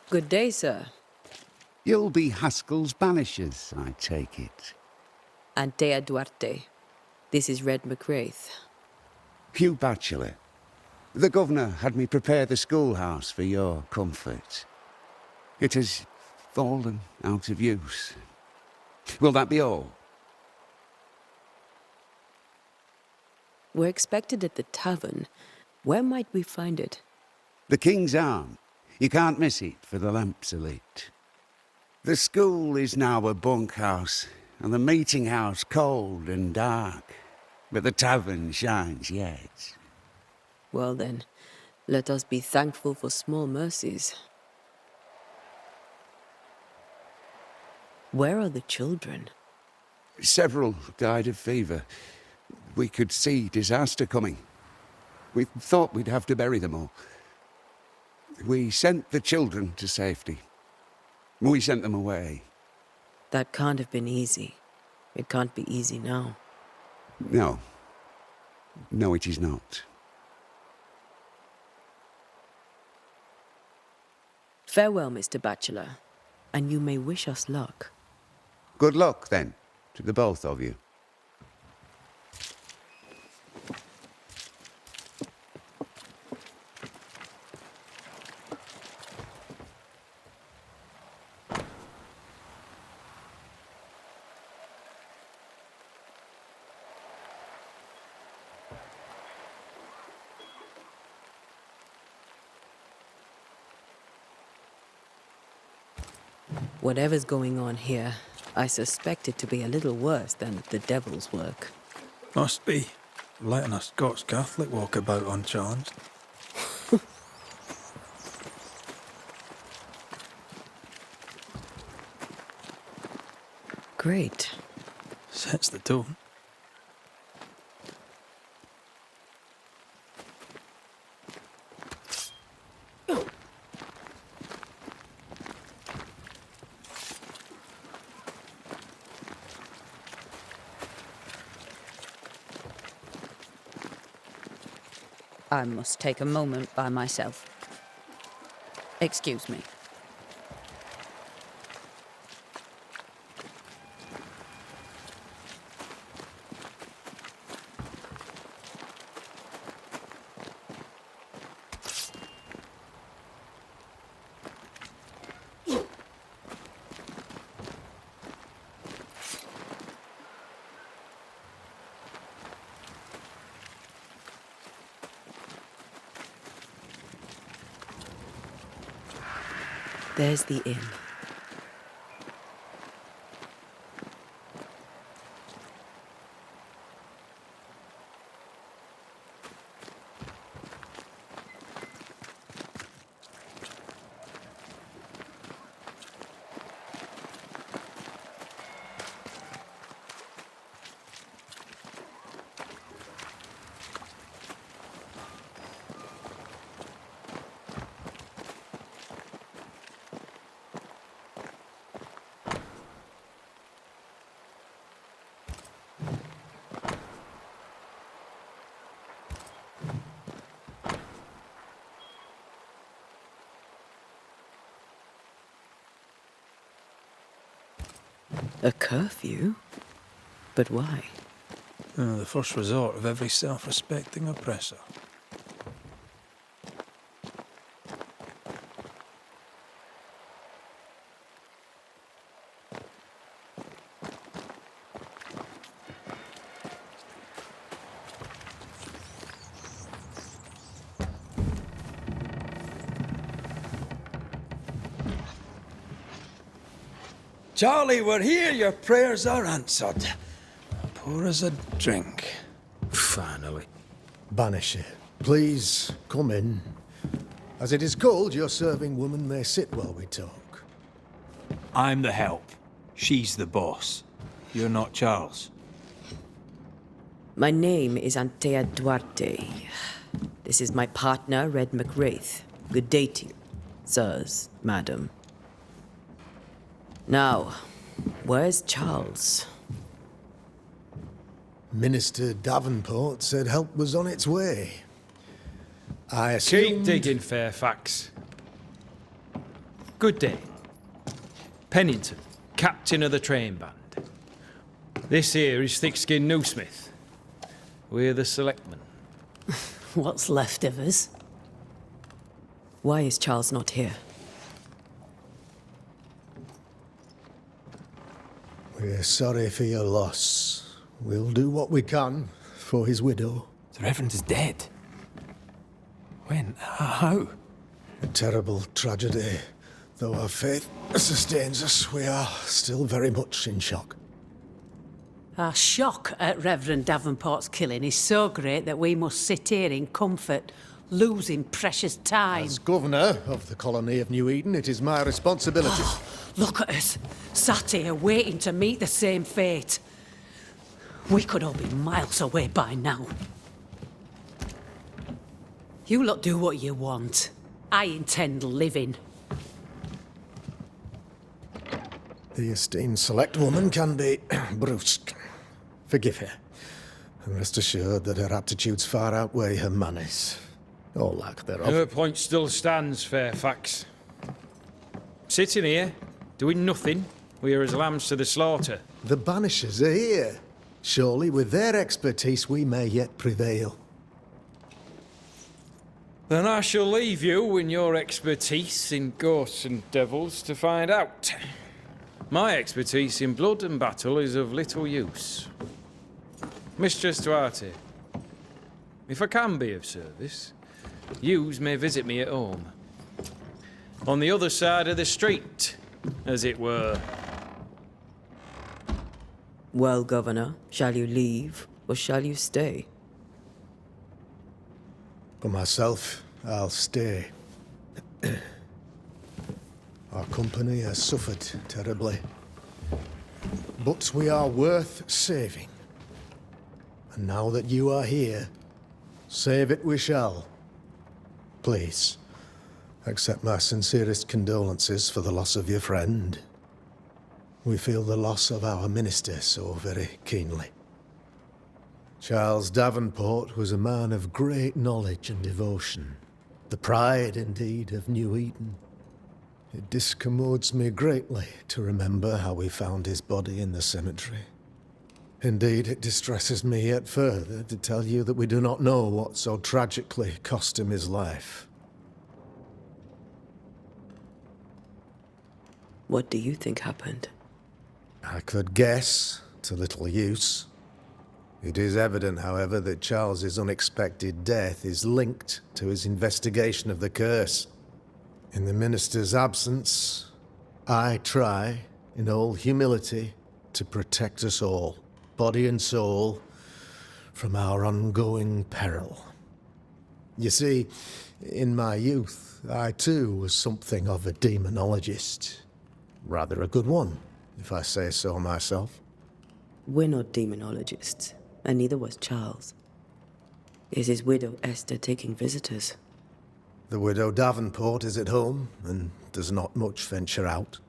Good day, sir. You'll be Haskell's Banishers, I take it. Antea Duarte. This is Red McWraith. Hugh Bachelor. The governor had me prepare the schoolhouse for your comfort. It has fallen out of use. Will that be all? We're expected at the tavern. Where might we find it? The King's Arm. You can't miss it, for the lamps are lit. The school is now a bunkhouse, and the meeting house cold and dark. But the tavern shines yet. Well then, let us be thankful for small mercies. Where are the children? Several died of fever. We could see disaster coming. We thought we'd have to bury them all. We sent the children to safety. We sent them away. That can't have been easy. It can't be easy now. No. No, it is not. Farewell, Mr. Bachelor, and you may wish us luck. Good luck, then, to the both of you. Whatever's going on here, I suspect it to be a little worse than the devil's work. Must be. Letting a Scots Catholic walk about unchallenged. Great. Sets the tone. I must take a moment by myself. Excuse me. There's the inn. A curfew? But why? The first resort of every self-respecting oppressor. Charlie, we're here. Your prayers are answered. Pour us a drink. Finally. Banisher, please come in. As it is cold, your serving woman may sit while we talk. I'm the help. She's the boss. You're not Charles. My name is Antea Duarte. This is my partner, Red McWraith. Good day to you, sirs, madam. Now, where's Charles? Minister Davenport said help was on its way. I assumed... Keep digging, Fairfax. Good day. Pennington, captain of the train band. This here is Thick-Skinned Newsmith. We're the selectmen. What's left of us? Why is Charles not here? We're sorry for your loss. We'll do what we can for his widow. The Reverend is dead. When? How? A terrible tragedy. Though our faith sustains us, we are still very much in shock. Our shock at Reverend Davenport's killing is so great that we must sit here in comfort, losing precious time. As governor of the colony of New Eden, it is my responsibility. Look at us, sat here waiting to meet the same fate. We could all be miles away by now. You lot do what you want. I intend living. The esteemed select woman can be brusque. Forgive her. And rest assured that her aptitudes far outweigh her manners. Or lack thereof. Her point still stands, Fairfax. Sitting here, doing nothing, we're as lambs to the slaughter. The Banishers are here. Surely with their expertise we may yet prevail. Then I shall leave you and your expertise in ghosts and devils to find out. My expertise in blood and battle is of little use. Mistress Duarte, if I can be of service, yous may visit me at home. On the other side of the street, as it were. Well, Governor, shall you leave or shall you stay? For myself, I'll stay. Our company has suffered terribly. But we are worth saving. And now that you are here, save it we shall. Please, accept my sincerest condolences for the loss of your friend. We feel the loss of our minister so very keenly. Charles Davenport was a man of great knowledge and devotion. The pride, indeed, of New Eden. It discommodes me greatly to remember how we found his body in the cemetery. Indeed, it distresses me yet further to tell you that we do not know what so tragically cost him his life. What do you think happened? I could guess, to little use. It is evident, however, that Charles's unexpected death is linked to his investigation of the curse. In the minister's absence, I try, in all humility, to protect us all, body and soul, from our ongoing peril. You see, in my youth, I too was something of a demonologist. Rather a good one, if I say so myself. We're not demonologists, and neither was Charles. Is his widow Esther taking visitors? The widow Davenport is at home, and does not much venture out.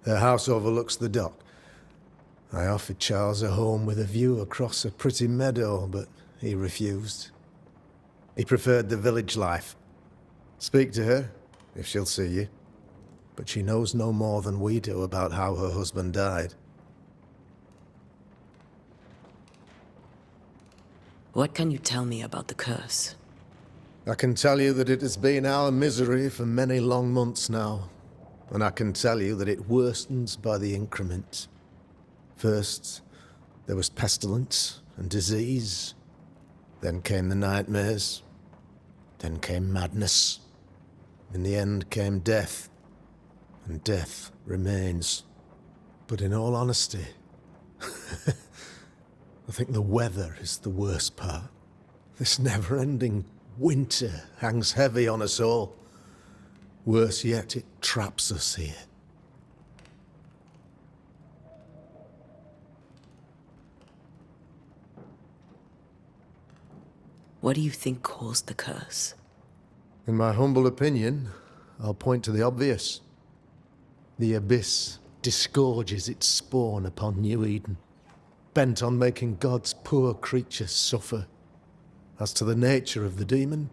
Her house overlooks the dock. I offered Charles a home with a view across a pretty meadow, but he refused. He preferred the village life. Speak to her, if she'll see you. But she knows no more than we do about how her husband died. What can you tell me about the curse? I can tell you that it has been our misery for many long months now. And I can tell you that it worstens by the increment. First, there was pestilence and disease. Then came the nightmares. Then came madness. In the end came death. And death remains. But in all honesty, I think the weather is the worst part. This never-ending winter hangs heavy on us all. Worse yet, it traps us here. What do you think caused the curse? In my humble opinion, I'll point to the obvious. The abyss disgorges its spawn upon New Eden, bent on making God's poor creatures suffer. As to the nature of the demon,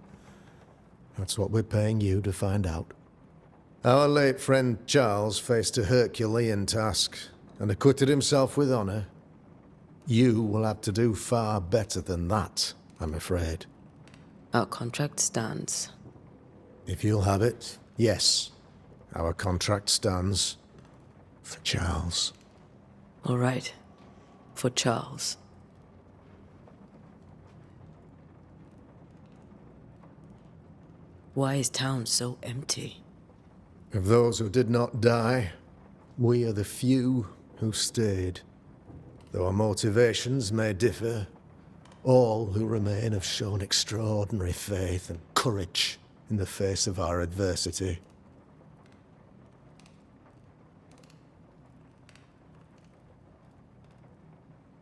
that's what we're paying you to find out. Our late friend Charles faced a Herculean task and acquitted himself with honour. You will have to do far better than that, I'm afraid. Our contract stands. If you'll have it, yes. Our contract stands for Charles. All right. For Charles. Why is town so empty? Of those who did not die, we are the few who stayed. Though our motivations may differ, all who remain have shown extraordinary faith and courage in the face of our adversity.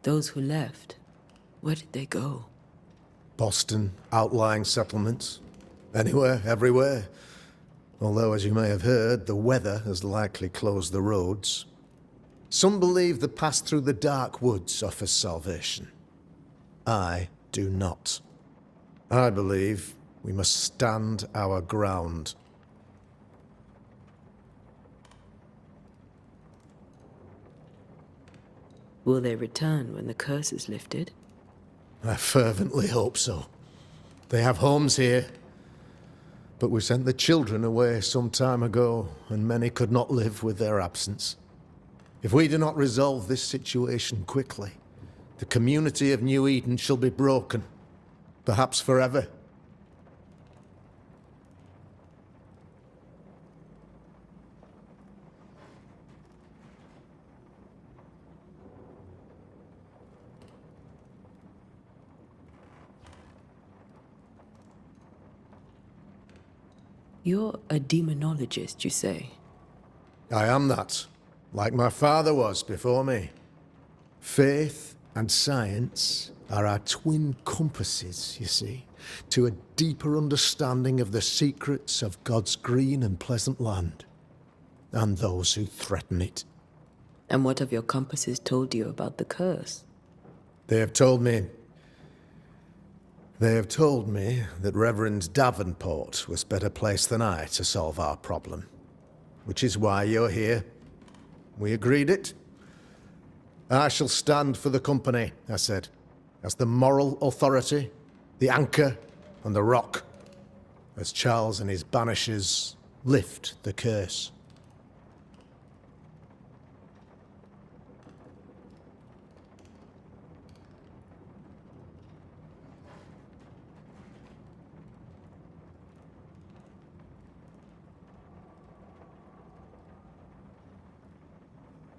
Those who left, where did they go? Boston, outlying settlements. Anywhere, everywhere. Although, as you may have heard, the weather has likely closed the roads. Some believe the path through the dark woods offers salvation. I do not. I believe we must stand our ground. Will they return when the curse is lifted? I fervently hope so. They have homes here. But we sent the children away some time ago, and many could not live with their absence. If we do not resolve this situation quickly, the community of New Eden shall be broken, perhaps forever. You're a demonologist, you say? I am that, like my father was before me. Faith and science are our twin compasses, you see, to a deeper understanding of the secrets of God's green and pleasant land, and those who threaten it. And what have your compasses told you about the curse? They have told me that Reverend Davenport was better placed than I to solve our problem. Which is why you're here. We agreed it. I shall stand for the company, I said, as the moral authority, the anchor, and the rock, as Charles and his Banishers lift the curse.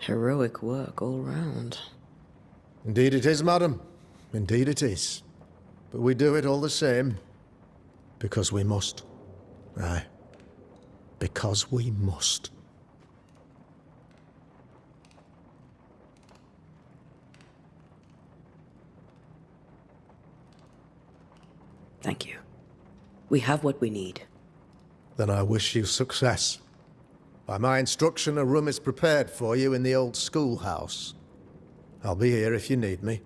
Heroic work all round. Indeed it is, madam. Indeed it is. But we do it all the same. Because we must. Aye. Because we must. Thank you. We have what we need. Then I wish you success. By my instruction, a room is prepared for you in the old schoolhouse. I'll be here if you need me.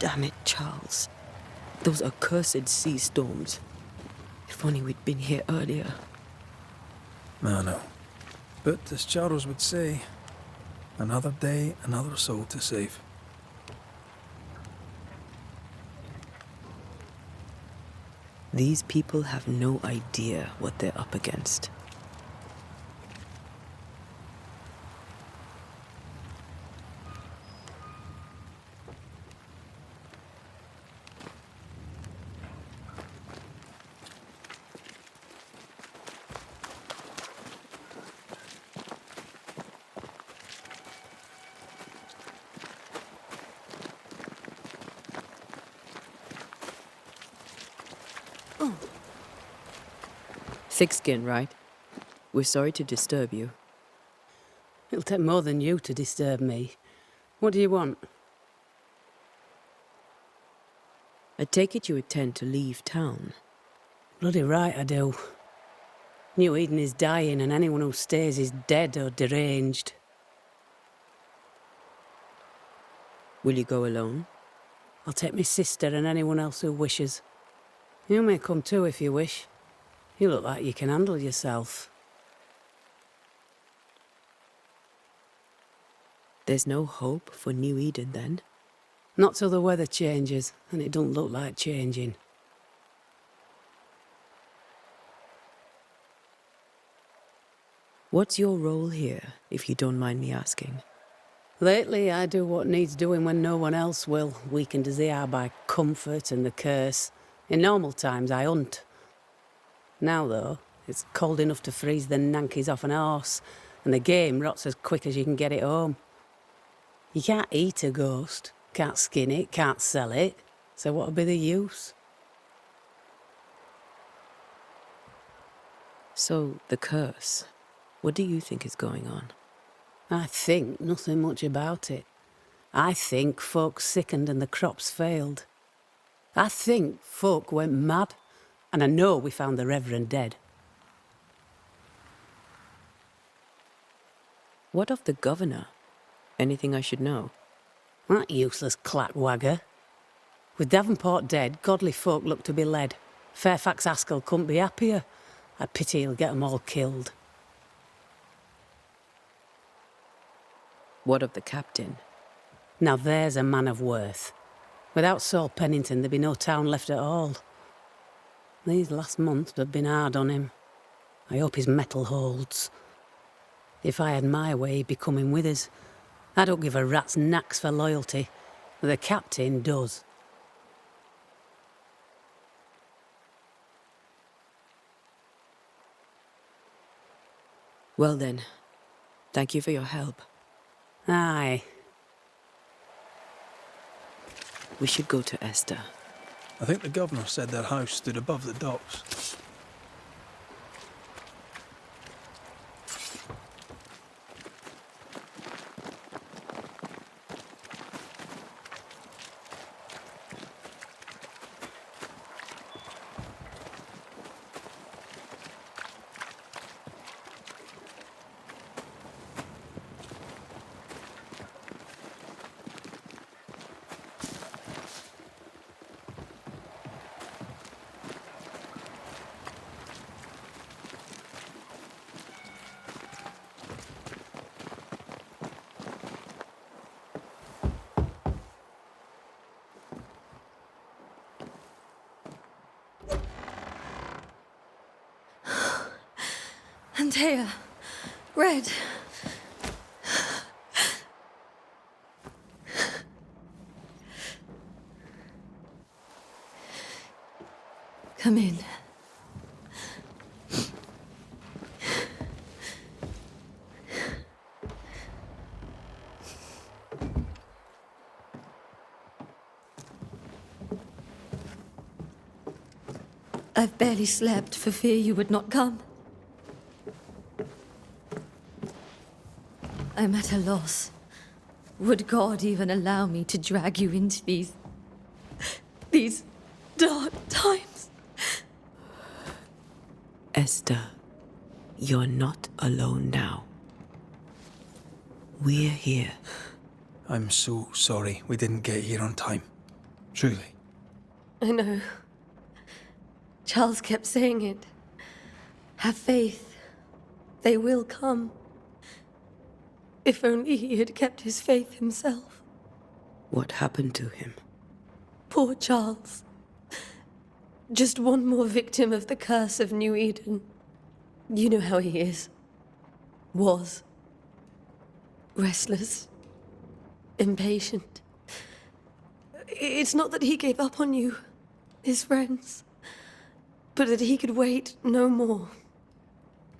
Damn it, Charles. Those accursed sea storms. If only we'd been here earlier. I know. But as Charles would say, another day, another soul to save. These people have no idea what they're up against. Thick skin, right? We're sorry to disturb you. It'll take more than you to disturb me. What do you want? I take it you intend to leave town. Bloody right I do. New Eden is dying and anyone who stays is dead or deranged. Will you go alone? I'll take my sister and anyone else who wishes. You may come too if you wish. You look like you can handle yourself. There's no hope for New Eden, then? Not till the weather changes, and it don't look like changing. What's your role here, if you don't mind me asking? Lately, I do what needs doing when no one else will, weakened as they are by comfort and the curse. In normal times, I hunt. Now, though, it's cold enough to freeze the nankies off an horse, and the game rots as quick as you can get it home. You can't eat a ghost, can't skin it, can't sell it, so what'll be the use? So, the curse. What do you think is going on? I think nothing much about it. I think folk sickened and the crops failed. I think folk went mad, and I know we found the Reverend dead. What of the governor? Anything I should know? That useless clackwagger. With Davenport dead, godly folk look to be led. Fairfax Askell couldn't be happier. I pity he'll get 'em all killed. What of the captain? Now there's a man of worth. Without Saul Pennington, there'd be no town left at all. These last months have been hard on him. I hope his mettle holds. If I had my way, he'd be coming with us. I don't give a rat's knacks for loyalty, but the captain does. Well then, thank you for your help. Aye. We should go to Esther. I think the governor said their house stood above the docks. Antea, Red. Come in. I've barely slept for fear you would not come. I'm at a loss. Would God even allow me to drag you into these dark times? Esther, you're not alone now. We're here. I'm so sorry we didn't get here on time. Truly. I know. Charles kept saying it. Have faith. They will come. If only he had kept his faith himself. What happened to him? Poor Charles. Just one more victim of the curse of New Eden. You know how he is. Was. Restless. Impatient. It's not that he gave up on you, his friends, but that he could wait no more.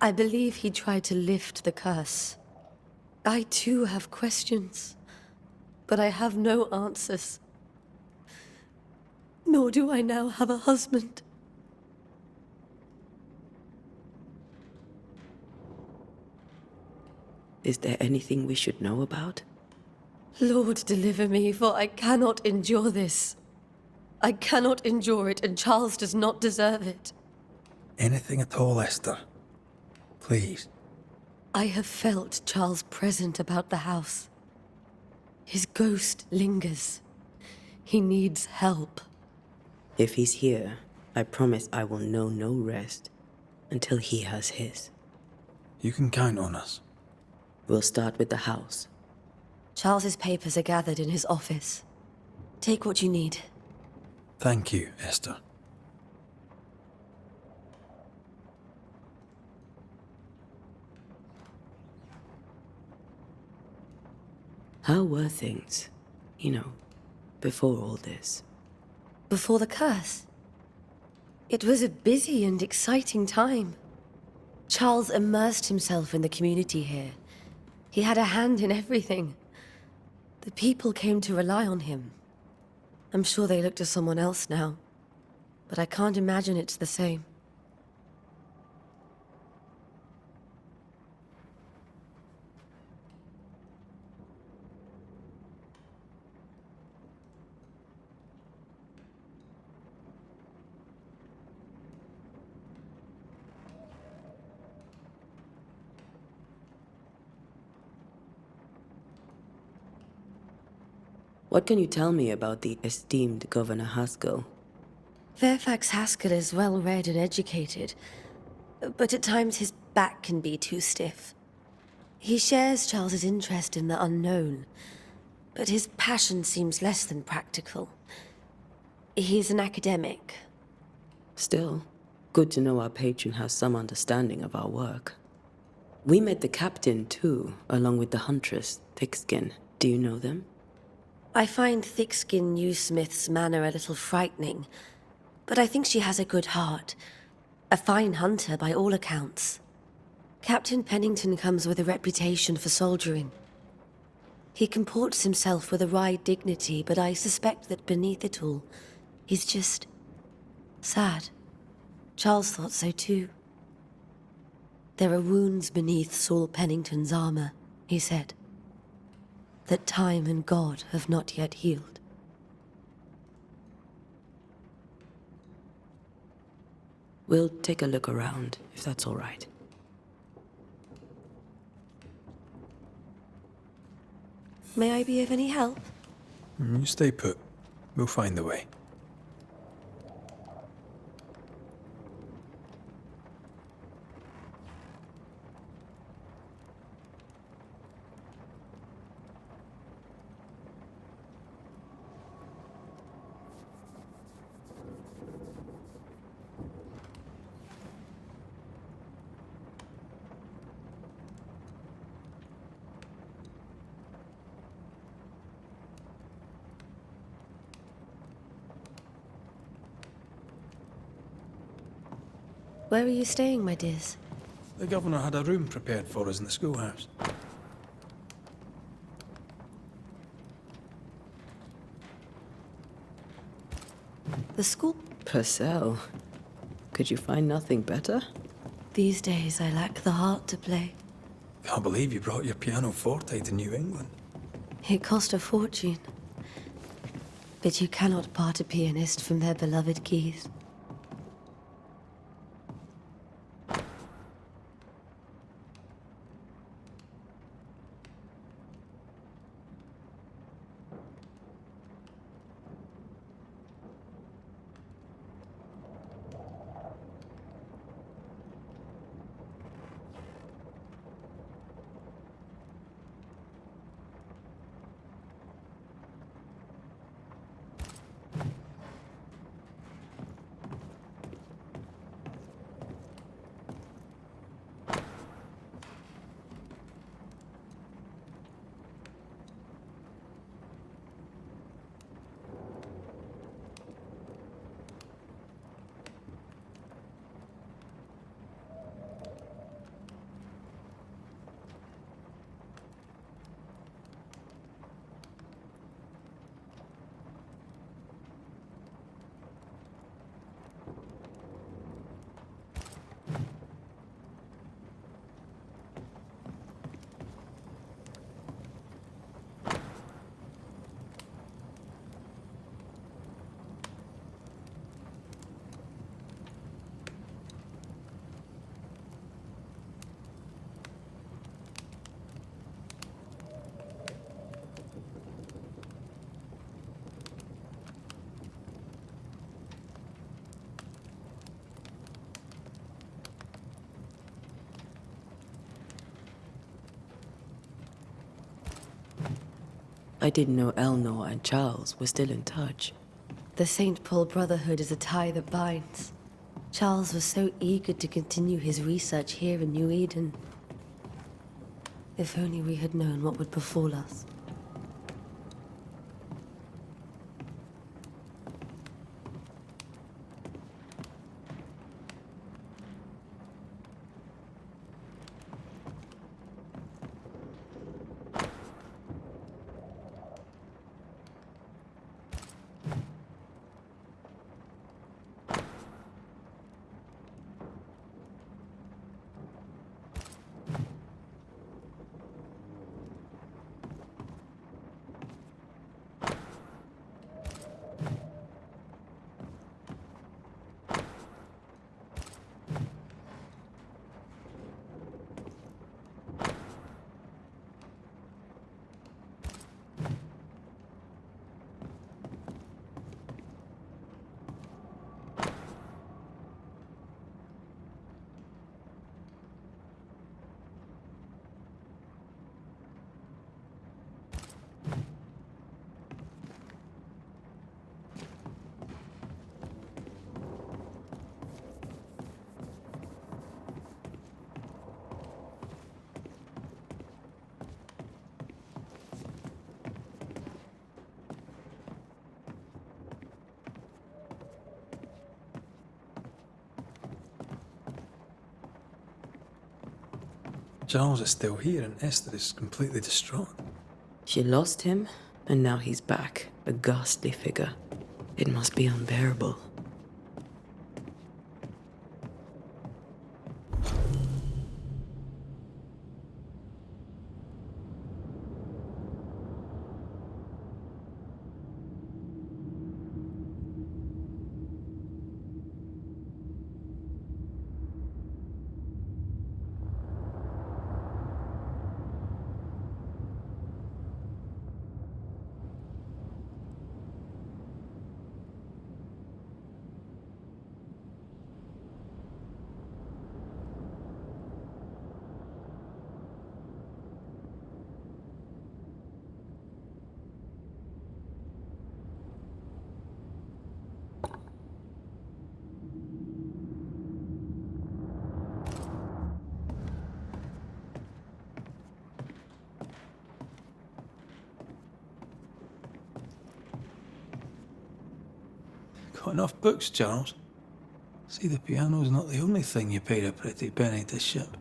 I believe he tried to lift the curse. I too have questions, but I have no answers. Nor do I now have a husband. Is there anything we should know about? Lord, deliver me, for I cannot endure this. I cannot endure it, and Charles does not deserve it. Anything at all, Esther. Please. I have felt Charles present about the house. His ghost lingers. He needs help. If he's here, I promise I will know no rest until he has his. You can count on us. We'll start with the house. Charles's papers are gathered in his office. Take what you need. Thank you, Esther. How were things, before all this? Before the curse. It was a busy and exciting time. Charles immersed himself in the community here. He had a hand in everything. The people came to rely on him. I'm sure they look to someone else now, but I can't imagine it's the same. What can you tell me about the esteemed Governor Haskell? Fairfax Haskell is well-read and educated, but at times his back can be too stiff. He shares Charles's interest in the unknown, but his passion seems less than practical. He's an academic. Still, good to know our patron has some understanding of our work. We met the captain, too, along with the huntress, Thickskin. Do you know them? I find Thickskin Newsmith's manner a little frightening, but I think she has a good heart. A fine hunter by all accounts. Captain Pennington comes with a reputation for soldiering. He comports himself with a wry dignity, but I suspect that beneath it all, he's just sad. Charles thought so too. There are wounds beneath Saul Pennington's armor, he said, that time and God have not yet healed. We'll take a look around, if that's all right. May I be of any help? You stay put. We'll find the way. Where are you staying, my dears? The governor had a room prepared for us in the schoolhouse. The school? Purcell. Could you find nothing better? These days I lack the heart to play. Can't believe you brought your pianoforte to New England. It cost a fortune. But you cannot part a pianist from their beloved keys. I didn't know Elnor and Charles were still in touch. The St. Paul Brotherhood is a tie that binds. Charles was so eager to continue his research here in New Eden. If only we had known what would befall us. Charles is still here and Esther is completely distraught. She lost him, and now he's back, a ghastly figure. It must be unbearable. Got enough books, Charles? See, the piano's not the only thing you paid a pretty penny to ship.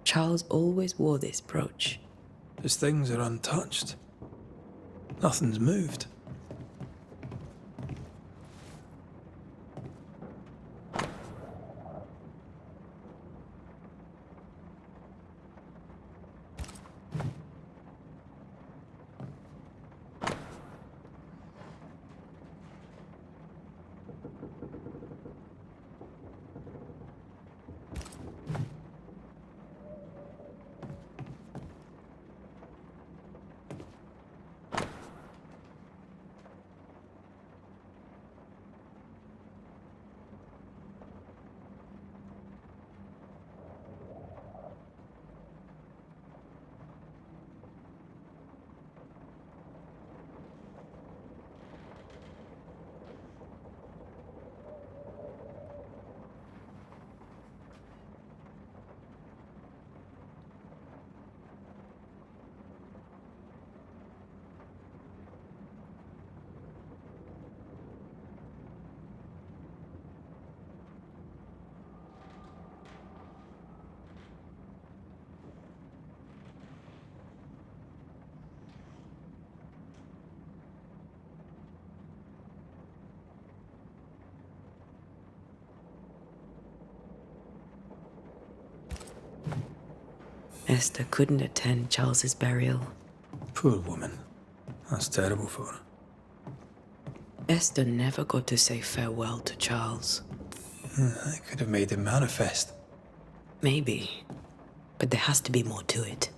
Charles always wore this brooch. His things are untouched. Nothing's moved. Esther couldn't attend Charles's burial. Poor woman. That's terrible for her. Esther never got to say farewell to Charles. I could have made him manifest. Maybe, but there has to be more to it.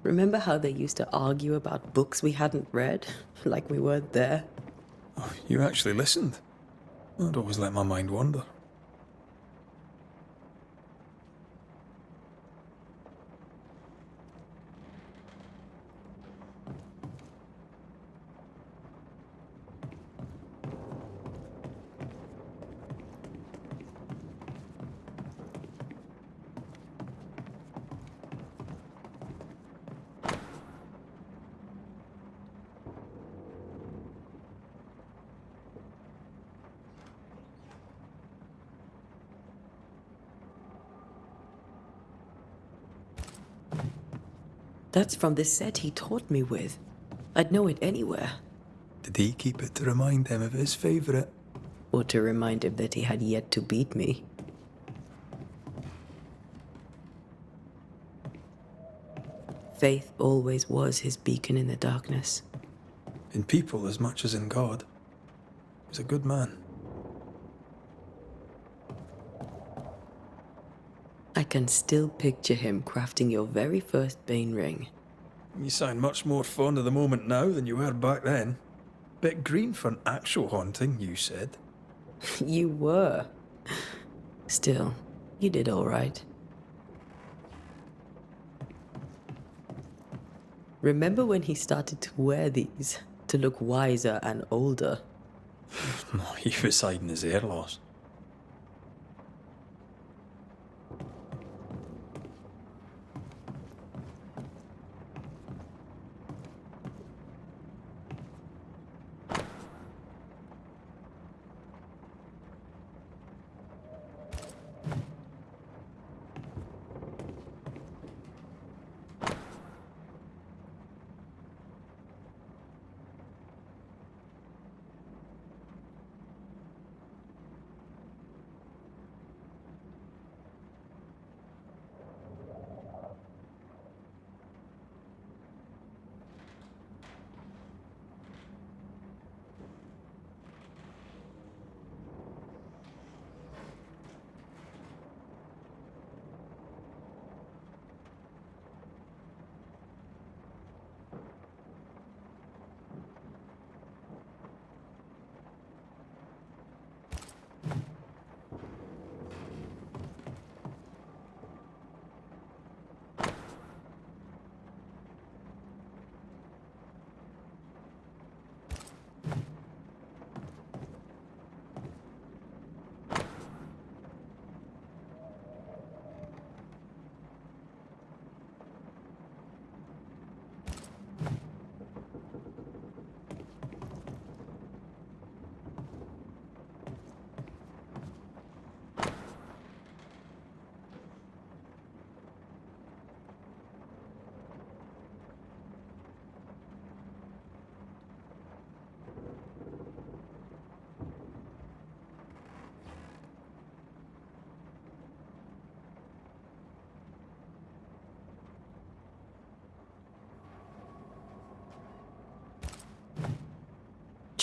Remember how they used to argue about books we hadn't read? Like we weren't there? Oh, you actually listened. I'd always let my mind wander. That's from the set he taught me with. I'd know it anywhere. Did he keep it to remind him of his favourite? Or to remind him that he had yet to beat me. Faith always was his beacon in the darkness. In people as much as in God. He was a good man. I can still picture him crafting your very first Bane ring. You sound much more fond of the moment now than you were back then. Bit green for an actual haunting, you said. You were. Still, you did all right. Remember when he started to wear these to look wiser and older? He was hiding his hair loss.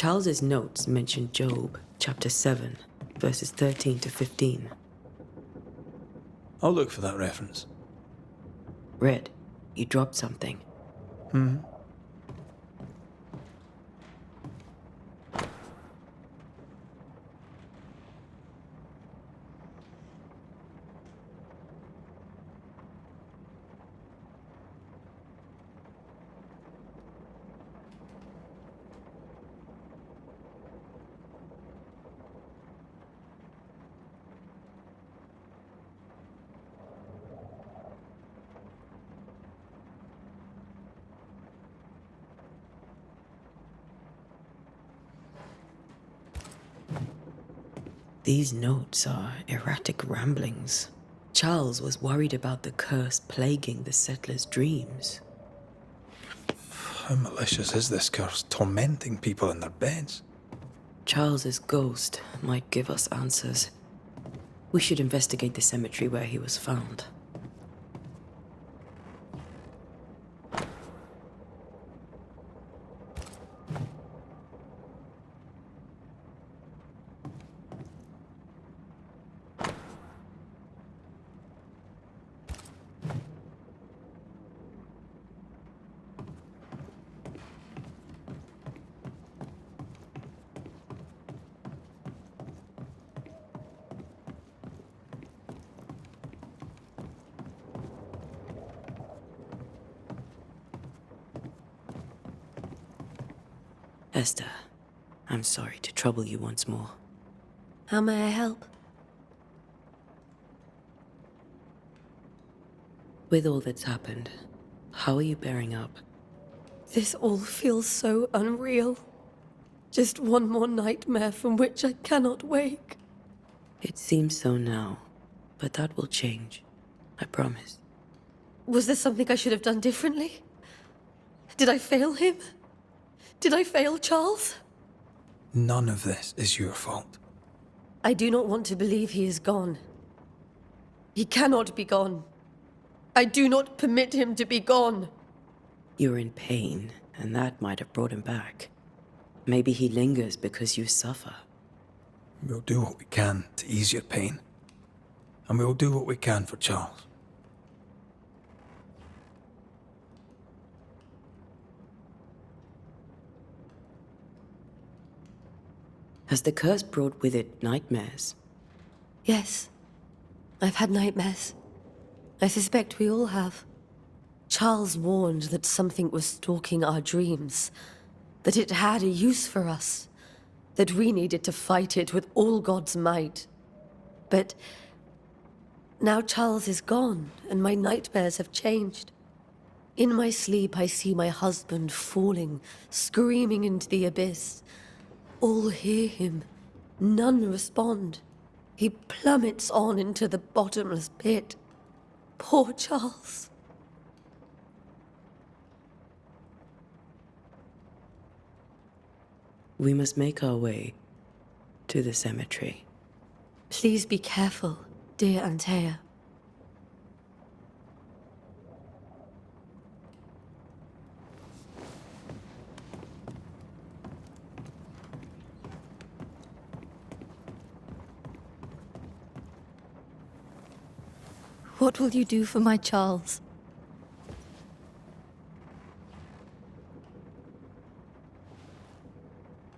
Charles's notes mention Job, chapter 7, verses 13 to 15. I'll look for that reference. Red, you dropped something. These notes are erratic ramblings. Charles was worried about the curse plaguing the settlers' dreams. How malicious is this curse, tormenting people in their beds? Charles's ghost might give us answers. We should investigate the cemetery where he was found. Esther, I'm sorry to trouble you once more. How may I help? With all that's happened, how are you bearing up? This all feels so unreal. Just one more nightmare from which I cannot wake. It seems so now, but that will change. I promise. Was there something I should have done differently? Did I fail him? Did I fail Charles? None of this is your fault. I do not want to believe he is gone. He cannot be gone. I do not permit him to be gone. You're in pain, and that might have brought him back. Maybe he lingers because you suffer. We'll do what we can to ease your pain. And we'll do what we can for Charles. Has the curse brought with it nightmares? Yes, I've had nightmares. I suspect we all have. Charles warned that something was stalking our dreams, that it had a use for us, that we needed to fight it with all God's might. But now Charles is gone, and my nightmares have changed. In my sleep, I see my husband falling, screaming into the abyss. All hear him. None respond. He plummets on into the bottomless pit. Poor Charles. We must make our way to the cemetery. Please be careful, dear Antea. What will you do for my Charles?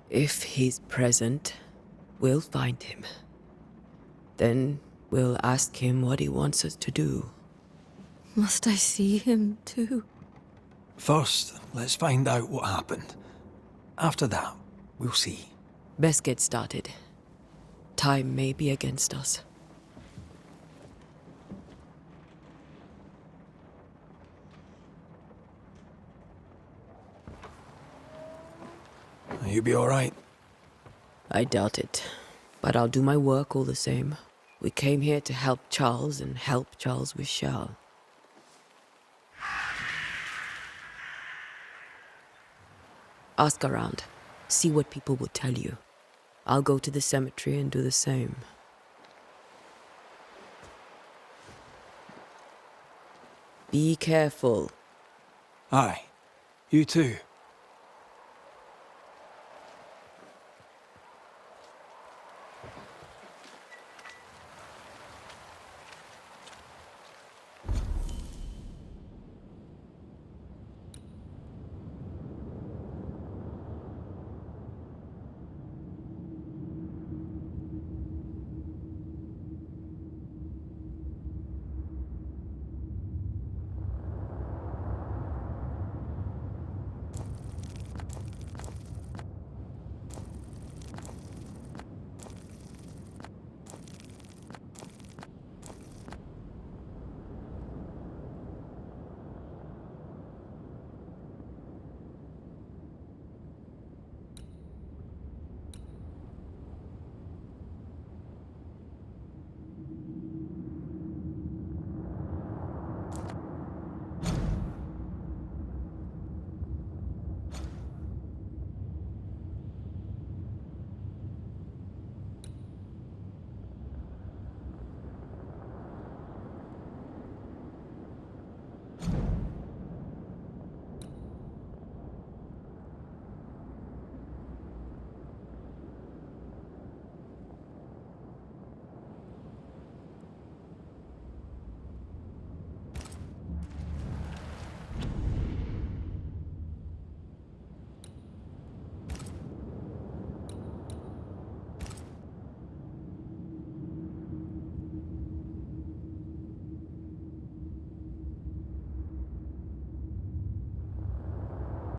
If he's present, we'll find him. Then we'll ask him what he wants us to do. Must I see him too? First, let's find out what happened. After that, we'll see. Best get started. Time may be against us. You'll be all right. I doubt it, but I'll do my work all the same. We came here to help Charles, and help Charles we shall. Ask around. See what people will tell you. I'll go to the cemetery and do the same. Be careful. Aye, you too.